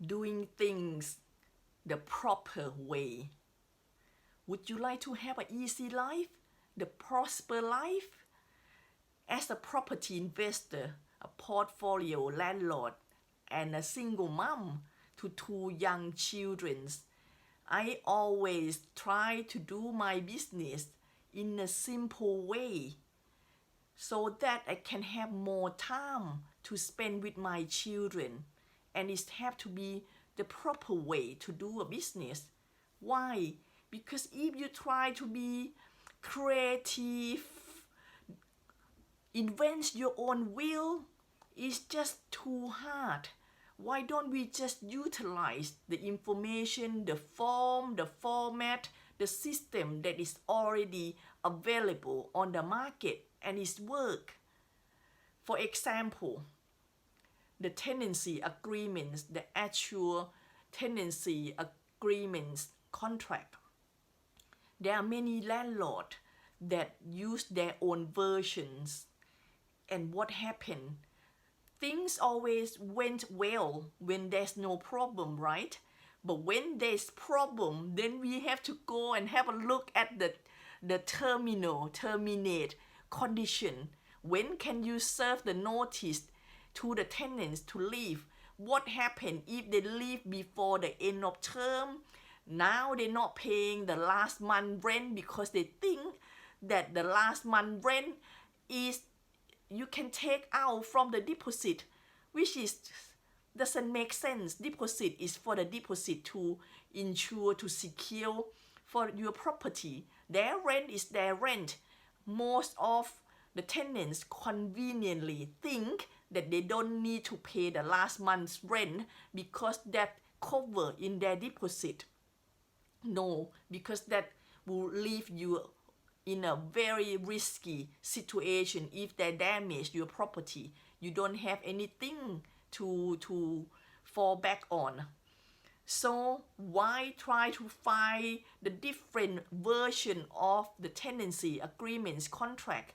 doing things the proper way. Would you like to have an easy life, the prosper life? As a property investor, a portfolio landlord, and a single mom to 2 young children, I always try to do my business in a simple way so that I can have more time to spend with my children, and it have to be the proper way to do a business. Why? Because if you try to be creative, invent your own will, it's just too hard. Why don't we just utilize the information, the form, the format, the system that is already available on the market and its work? For example, the tenancy agreements, the Assured Tenancy Agreements contract. There are many landlords that use their own versions. And what happened? Things always went well when there's no problem, right? But when there's problem, then we have to go and have a look at the terminate condition. When can you serve the notice to the tenants to leave? What happened if they leave before the end of term? Now they're not paying the last month rent because they think that the last month rent is you can take out from the deposit, which is doesn't make sense. Deposit is for the deposit to ensure, to secure for your property. Their rent is their rent. Most of the tenants conveniently think that they don't need to pay the last month's rent because that cover in their deposit. No, because that will leave you in a very risky situation. If they damage your property, you don't have anything to fall back on. So why try to find the different version of the tenancy agreements contract?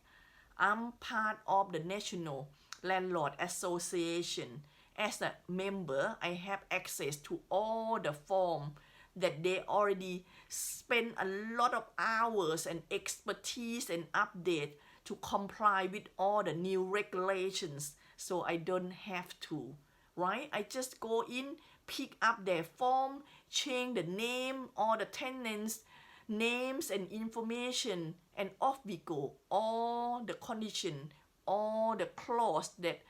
I'm part of the National Landlord Association. As a member, I have access to all the form that they already spend a lot of hours and expertise and update to comply with all the new regulations, so I don't have to, right? I just go in, pick up their form, change the name, all the tenants' names and information, and off we go. All the condition, all the clause that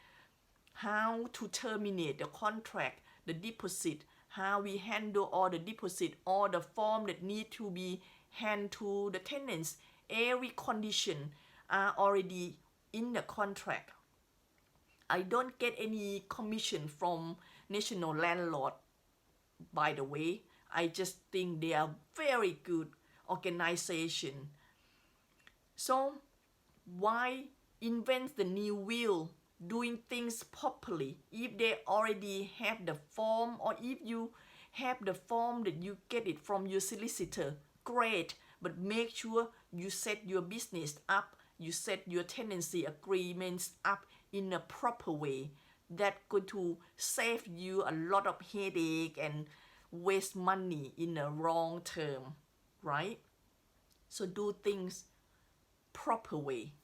how to terminate the contract, the deposit, how we handle all the deposit, all the form that need to be handed to the tenants, every condition are already in the contract. I don't get any commission from National Landlord, by the way. I just think they are very good organization. So why invent the new wheel? Doing things properly if they already have the form, or if you have the form that you get it from your solicitor, great, but make sure you set your business up, you set your tenancy agreements up in a proper way. That going to save you a lot of headache and waste money in a wrong term, right? So do things proper way.